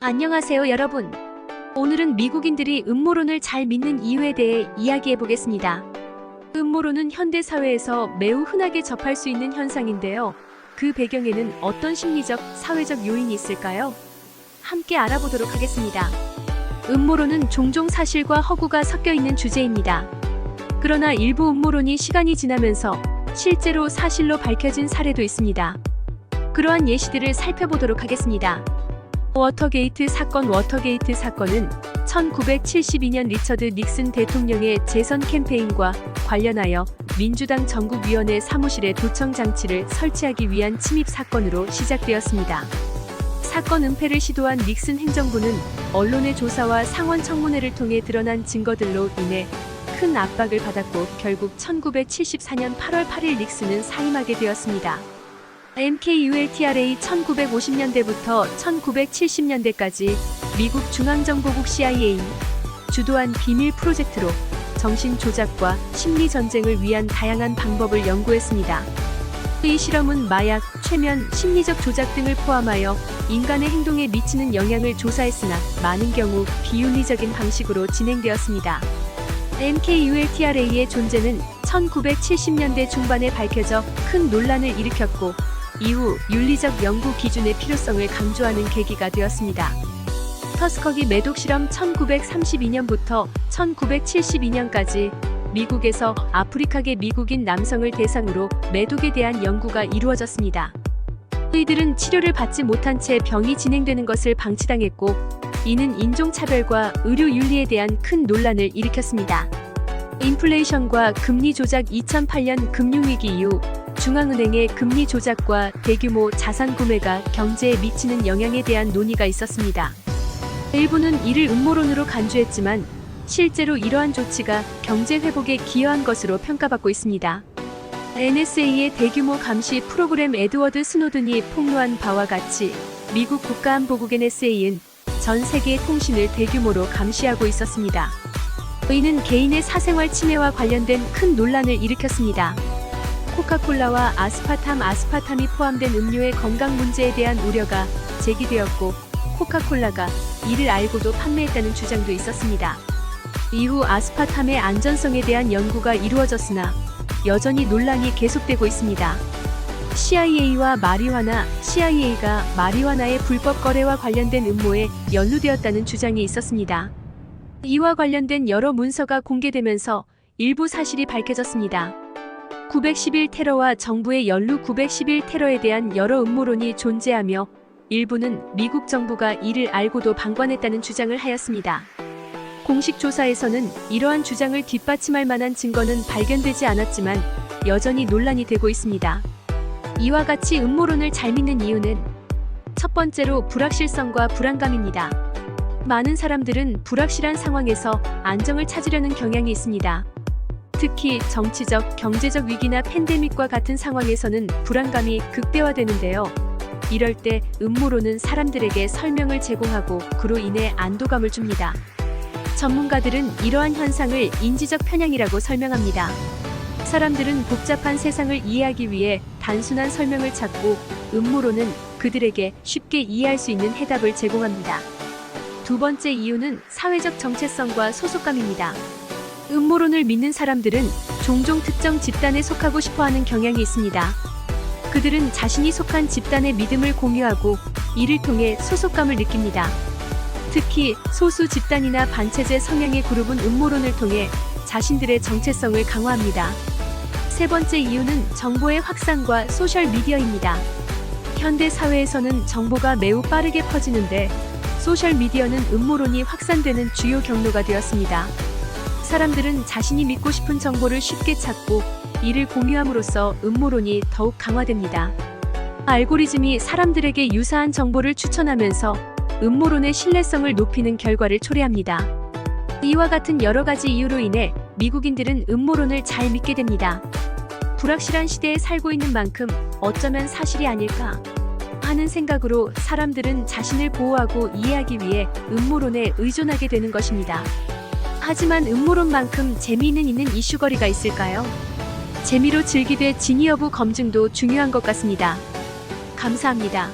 안녕하세요, 여러분. 오늘은 미국인들이 음모론을 잘 믿는 이유에 대해 이야기해 보겠습니다. 음모론은 현대 사회에서 매우 흔하게 접할 수 있는 현상인데요. 그 배경에는 어떤 심리적, 사회적 요인이 있을까요? 함께 알아보도록 하겠습니다. 음모론은 종종 사실과 허구가 섞여 있는 주제입니다. 그러나 일부 음모론이 시간이 지나면서 실제로 사실로 밝혀진 사례도 있습니다. 그러한 예시들을 살펴보도록 하겠습니다. 워터게이트 사건은 1972년 리처드 닉슨 대통령의 재선 캠페인과 관련하여 민주당 전국위원회 사무실에 도청 장치를 설치하기 위한 침입 사건으로 시작되었습니다. 사건 은폐를 시도한 닉슨 행정부는 언론의 조사와 상원 청문회를 통해 드러난 증거들로 인해 큰 압박을 받았고 결국 1974년 8월 8일 닉슨은 사임하게 되었습니다. MKULTRA 1950년대부터 1970년대까지 미국 중앙정보국 CIA 주도한 비밀 프로젝트로 정신 조작과 심리 전쟁을 위한 다양한 방법을 연구했습니다. 이 실험은 마약, 최면, 심리적 조작 등을 포함하여 인간의 행동에 미치는 영향을 조사했으나 많은 경우 비윤리적인 방식으로 진행되었습니다. MKULTRA의 존재는 1970년대 중반에 밝혀져 큰 논란을 일으켰고 이후 윤리적 연구 기준의 필요성을 강조하는 계기가 되었습니다. 터스커기 매독 실험 1932년부터 1972년까지 미국에서 아프리카계 미국인 남성을 대상으로 매독에 대한 연구가 이루어졌습니다. 이들은 치료를 받지 못한 채 병이 진행되는 것을 방치당했고 이는 인종차별과 의료 윤리에 대한 큰 논란을 일으켰습니다. 인플레이션과 금리 조작 2008년 금융위기 이후 중앙은행의 금리 조작과 대규모 자산 구매가 경제에 미치는 영향에 대한 논의가 있었습니다. 일부는 이를 음모론으로 간주했지만 실제로 이러한 조치가 경제 회복에 기여한 것으로 평가받고 있습니다. NSA의 대규모 감시 프로그램 에드워드 스노든이 폭로한 바와 같이 미국 국가안보국 NSA는 전 세계의 통신을 대규모로 감시하고 있었습니다. 이는 개인의 사생활 침해와 관련된 큰 논란을 일으켰습니다. 코카콜라와 아스파탐이 포함된 음료의 건강 문제에 대한 우려가 제기되었고 코카콜라가 이를 알고도 판매했다는 주장도 있었습니다. 이후 아스파탐의 안전성에 대한 연구가 이루어졌으나 여전히 논란이 계속되고 있습니다. CIA가 마리화나의 불법 거래와 관련된 음모에 연루되었다는 주장이 있었습니다. 이와 관련된 여러 문서가 공개되면서 일부 사실이 밝혀졌습니다. 911 테러와 정부의 연루 911 테러에 대한 여러 음모론이 존재하며 일부는 미국 정부가 이를 알고도 방관했다는 주장을 하였습니다. 공식 조사에서는 이러한 주장을 뒷받침할 만한 증거는 발견되지 않았지만 여전히 논란이 되고 있습니다. 이와 같이 음모론을 잘 믿는 이유는 첫 번째로 불확실성과 불안감입니다. 많은 사람들은 불확실한 상황에서 안정을 찾으려는 경향이 있습니다. 특히 정치적, 경제적 위기나 팬데믹과 같은 상황에서는 불안감이 극대화되는데요. 이럴 때 음모론은 사람들에게 설명을 제공하고 그로 인해 안도감을 줍니다. 전문가들은 이러한 현상을 인지적 편향이라고 설명합니다. 사람들은 복잡한 세상을 이해하기 위해 단순한 설명을 찾고 음모론은 그들에게 쉽게 이해할 수 있는 해답을 제공합니다. 두 번째 이유는 사회적 정체성과 소속감입니다. 음모론을 믿는 사람들은 종종 특정 집단에 속하고 싶어하는 경향이 있습니다. 그들은 자신이 속한 집단의 믿음을 공유하고 이를 통해 소속감을 느낍니다. 특히 소수 집단이나 반체제 성향의 그룹은 음모론을 통해 자신들의 정체성을 강화합니다. 세 번째 이유는 정보의 확산과 소셜미디어입니다. 현대 사회에서는 정보가 매우 빠르게 퍼지는데 소셜미디어는 음모론이 확산되는 주요 경로가 되었습니다. 사람들은 자신이 믿고 싶은 정보를 쉽게 찾고 이를 공유함으로써 음모론이 더욱 강화됩니다. 알고리즘이 사람들에게 유사한 정보를 추천하면서 음모론의 신뢰성을 높이는 결과를 초래합니다. 이와 같은 여러 가지 이유로 인해 미국인들은 음모론을 잘 믿게 됩니다. 불확실한 시대에 살고 있는 만큼 어쩌면 사실이 아닐까 하는 생각으로 사람들은 자신을 보호하고 이해하기 위해 음모론에 의존하게 되는 것입니다. 하지만 음모론만큼 재미있는 이슈거리가 있을까요? 재미로 즐기되 진위 여부 검증도 중요한 것 같습니다. 감사합니다.